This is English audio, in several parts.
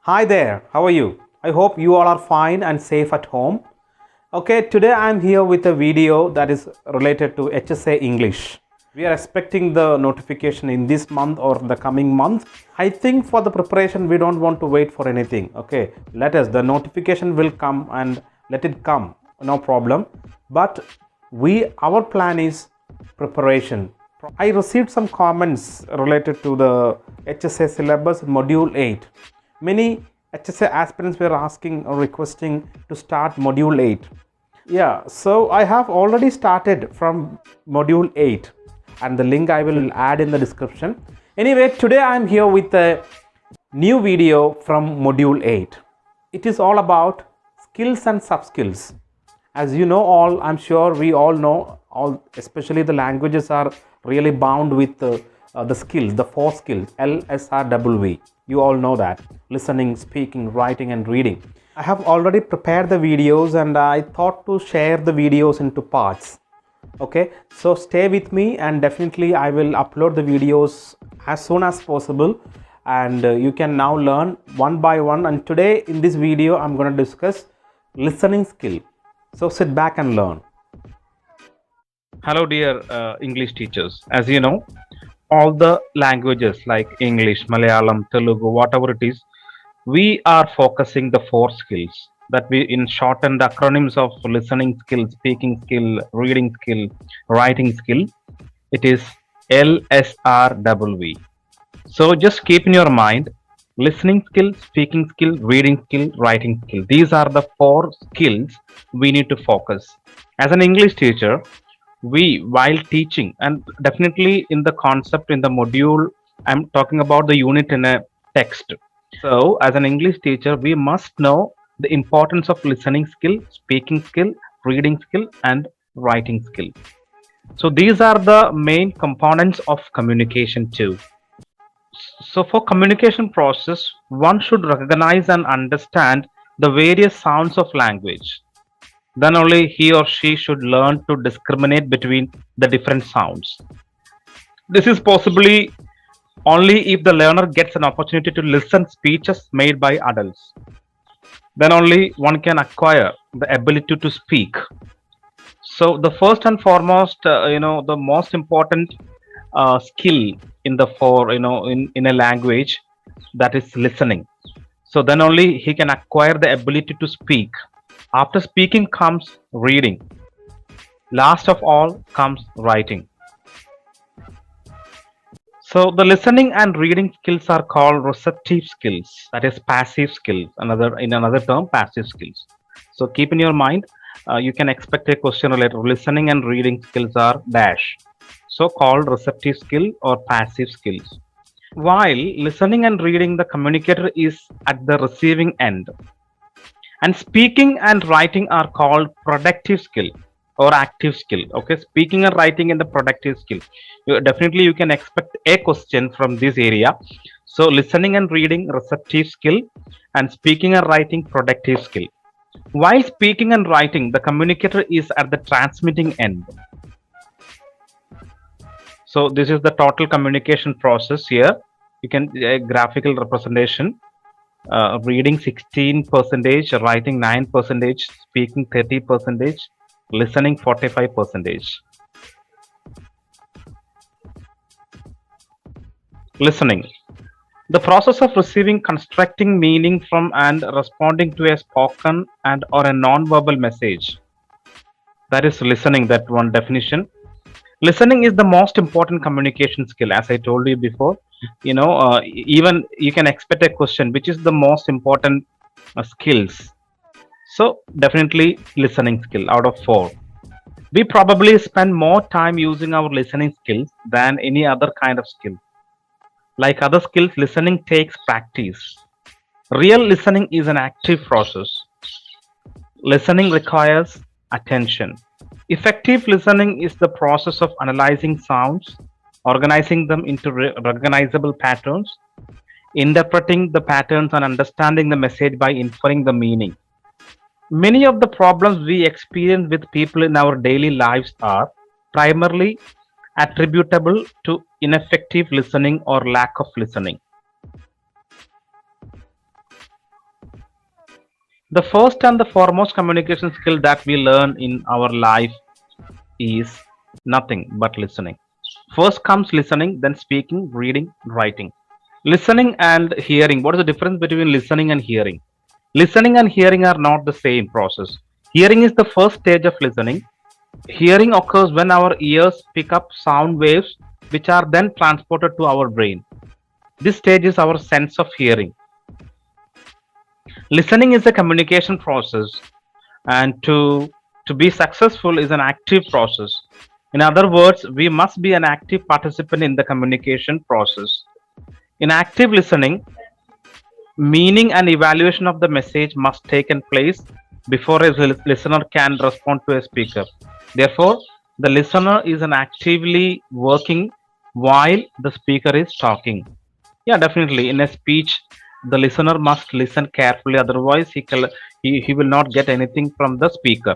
Hi there, how are you? I hope you all are fine and safe at home. Okay, today I am here with a video that is related to HSA English. We are expecting the notification in this month or the coming month. I think for the preparation we don't want to wait for anything. Okay, the notification will come and let it come, no problem. But our plan is preparation. I received some comments related to the HSA syllabus module 8. Many HSA aspirants were asking or requesting to start module 8. Yeah, so I have already started from module 8 and the link I will add in the description. Anyway, today I am here with a new video from module 8. It is all about skills and subskills. As you know all, I'm sure we all know, especially the languages are really bound with the skills, the 4 skills, LSRWV. You all know that: listening, speaking, writing and reading. I have already prepared the videos and I thought to share the videos into parts. Okay, so stay with me and definitely I will upload the videos as soon as possible, and you can now learn one by one. And today in this video I'm going to discuss listening skill. So sit back and learn. Hello dear English teachers. As you know, all the languages like English, Malayalam, Telugu, whatever it is, we are focusing the 4 skills that we in shortened acronyms of listening skill, speaking skill, reading skill, writing skill. It is LSRWV. So just keep in your mind, listening skill, speaking skill, reading skill, writing skill. These are the 4 skills we need to focus. As an English teacher, while teaching, and definitely in the concept in the module, I'm talking about the unit in a text. So as an English teacher, we must know the importance of listening skill, speaking skill, reading skill and writing skill. So these are the main components of communication too. So for communication process, one should recognize and understand the various sounds of language. Then only he or she should learn to discriminate between the different sounds. This is possibly only if the learner gets an opportunity to listen speeches made by adults. Then only one can acquire the ability to speak. So the first and foremost, the most important skill in the in a language, that is listening. So then only he can acquire the ability to speak. After speaking comes reading. Last of all comes writing. So the listening and reading skills are called receptive skills, that is passive skills, in another term, passive skills. So keep in your mind, you can expect a question related. Listening and reading skills are dash, so called receptive skill or passive skills. While listening and reading, the communicator is at the receiving end. And speaking and writing are called productive skill or active skill. Okay, speaking and writing in the productive skill. You can expect a question from this area. So listening and reading, receptive skill, and speaking and writing, productive skill. While speaking and writing, the communicator is at the transmitting end. So this is the total communication process here. You can graphical representation. Reading 16%, writing 9%, speaking 30%, listening 45%. Listening. The process of receiving, constructing meaning from and responding to a spoken and or a non-verbal message. That is listening, that one definition. Listening is the most important communication skill, as I told you before. Even you can expect a question, which is the most important skills. So definitely listening skill out of 4. We probably spend more time using our listening skills than any other kind of skill. Like other skills, listening takes practice. Real listening is an active process. Listening requires attention. Effective listening is the process of analyzing sounds, organizing them into recognizable patterns, interpreting the patterns and understanding the message by inferring the meaning. Many of the problems we experience with people in our daily lives are primarily attributable to ineffective listening or lack of listening. The first and the foremost communication skill that we learn in our life is nothing but listening. First comes listening, then speaking, reading, writing. Listening and hearing. What is the difference between listening and hearing? Listening and hearing are not the same process. Hearing is the first stage of listening. Hearing occurs when our ears pick up sound waves which are then transported to our brain. This stage is our sense of hearing. Listening is a communication process, and to be successful is an active process. In other words, we must be an active participant in the communication process. In active listening, meaning and evaluation of the message must take place before a listener can respond to a speaker. Therefore, the listener is an actively working while the speaker is talking. Yeah, definitely. In a speech, the listener must listen carefully, otherwise, he will not get anything from the speaker.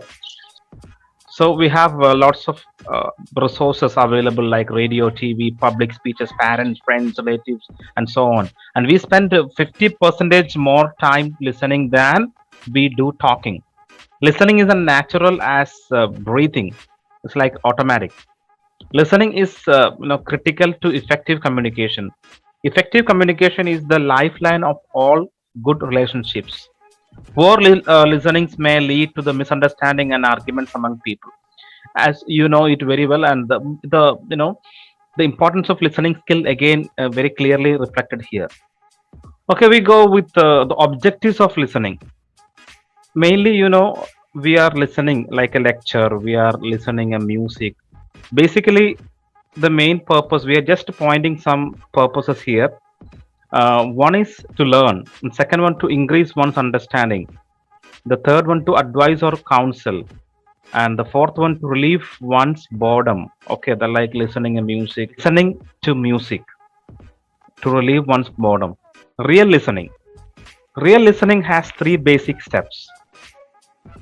So we have lots of resources available like radio, TV, public speeches, parents, friends, relatives, and so on. And we spend 50% more time listening than we do talking. Listening is as natural as breathing. It's like automatic. Listening is critical to effective communication. Effective communication is the lifeline of all good relationships. Poor listenings may lead to the misunderstanding and arguments among people, as you know it very well. And the importance of listening skill again very clearly reflected here. Okay, we go with the objectives of listening. Mainly, we are listening like a lecture. We are listening a music. Basically, the main purpose, we are just pointing some purposes here. One is to learn, and second one to increase one's understanding, the third one to advise or counsel, and the fourth one to relieve one's boredom. Okay, the like listening a music, listening to music to relieve one's boredom. Real listening has three basic steps.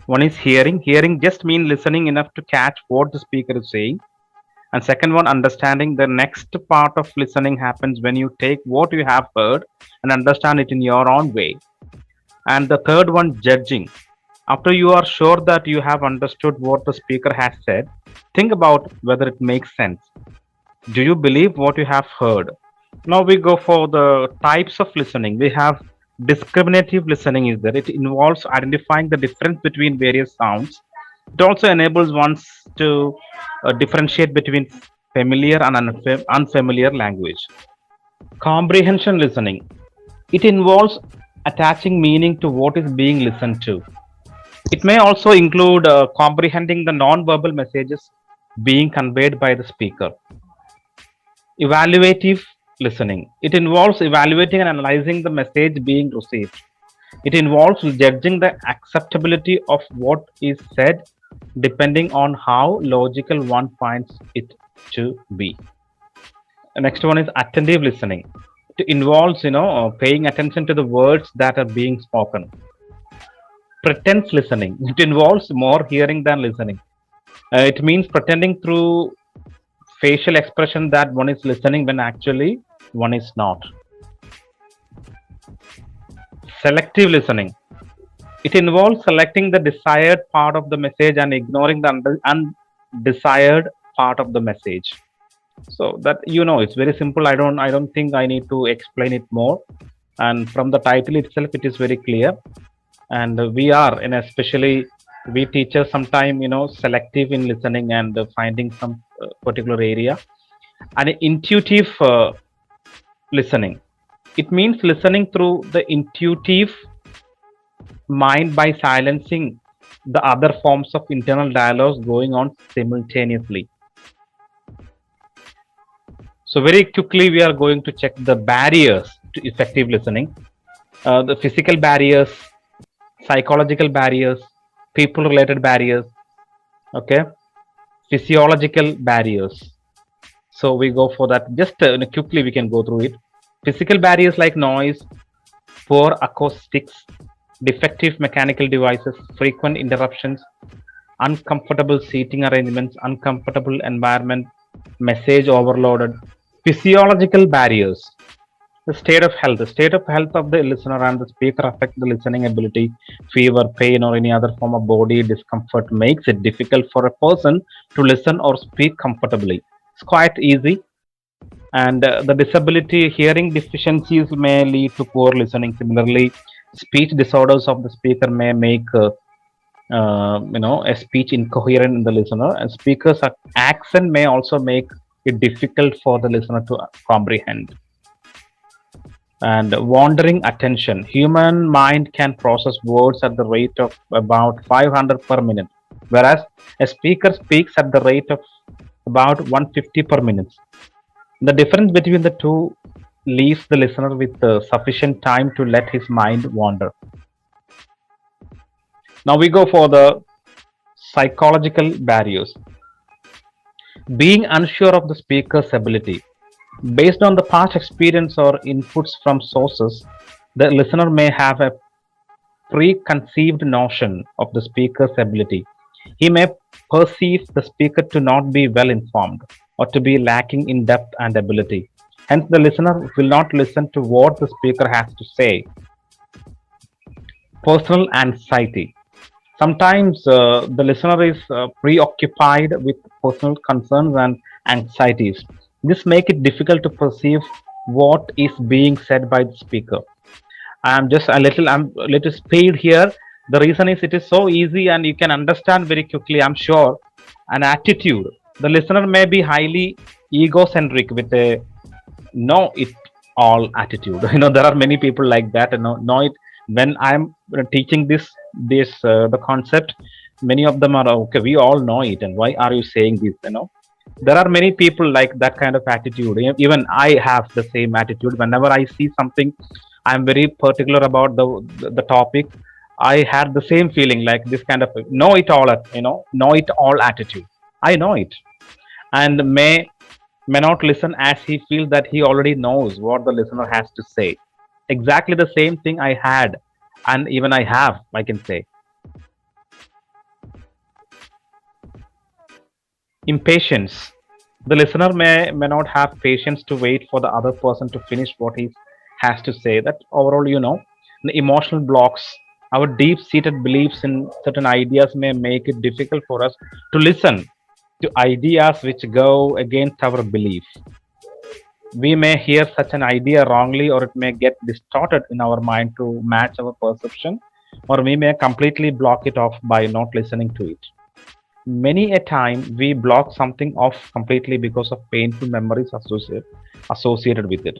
One is hearing just means listening enough to catch what the speaker is saying. And second one, understanding. The next part of listening happens when you take what you have heard and understand it in your own way. And the third one, judging. After you are sure that you have understood what the speaker has said, think about whether it makes sense. Do you believe what you have heard? Now we go for the types of listening. We have discriminative listening is there. It involves identifying the difference between various sounds. It also enables one to differentiate between familiar and unfamiliar language. Comprehension listening. It involves attaching meaning to what is being listened to. It may also include comprehending the non-verbal messages being conveyed by the speaker. Evaluative listening. It involves evaluating and analyzing the message being received. It involves judging the acceptability of what is said depending on how logical one finds it to be. The next one is attentive listening. It involves, paying attention to the words that are being spoken. Pretense listening. It involves more hearing than listening. It means pretending through facial expression that one is listening when actually one is not. Selective listening. It involves selecting the desired part of the message and ignoring the undesired part of the message. So that it's very simple. I don't think I need to explain it more. And from the title itself, it is very clear. And we are, and especially we teachers sometime selective in listening and finding some particular area. And intuitive listening. It means listening through the intuitive mind by silencing the other forms of internal dialogues going on simultaneously. So very quickly we are going to check the barriers to effective listening. The physical barriers, psychological barriers, people related barriers, okay, physiological barriers. So we go for that. Just quickly we can go through it. Physical barriers like noise, poor acoustics, defective mechanical devices, frequent interruptions, uncomfortable seating arrangements, uncomfortable environment, message overloaded. Physiological barriers. The state of health of the listener and the speaker affect the listening ability. Fever, pain, or any other form of body discomfort makes it difficult for a person to listen or speak comfortably. It's quite easy. And the disability, hearing deficiencies may lead to poor listening. Similarly, speech disorders of the speaker may make a speech incoherent in the listener, and speakers accent may also make it difficult for the listener to comprehend. And wandering attention, human mind can process words at the rate of about 500 per minute, whereas a speaker speaks at the rate of about 150 per minute. The difference between the two leaves the listener with sufficient time to let his mind wander. Now we go for the psychological barriers. Being unsure of the speaker's ability. Based on the past experience or inputs from sources, the listener may have a preconceived notion of the speaker's ability. He may perceive the speaker to not be well informed or to be lacking in depth and ability. Hence, the listener will not listen to what the speaker has to say. Personal anxiety. Sometimes the listener is preoccupied with personal concerns and anxieties. This makes it difficult to perceive what is being said by the speaker. I'm a little speed here. The reason is it is so easy and you can understand very quickly, I'm sure. An attitude. The listener may be highly egocentric with a know it all attitude. There are many people like that. Know it. When I'm teaching the concept, many of them are okay. We all know it, and why are you saying this? There are many people like that kind of attitude. Even I have the same attitude. Whenever I see something, I'm very particular about the topic. I had the same feeling like this kind of know it all. Know it all attitude. I know it, and may not listen as he feels that he already knows what the listener has to say. Exactly the same thing I had, and even I have, I can say. Impatience. The listener may not have patience to wait for the other person to finish what he has to say. That overall, the emotional blocks, our deep seated beliefs in certain ideas may make it difficult for us to listen to ideas which go against our belief. We may hear such an idea wrongly, or it may get distorted in our mind to match our perception, or we may completely block it off by not listening to it. Many a time we block something off completely because of painful memories associated with it.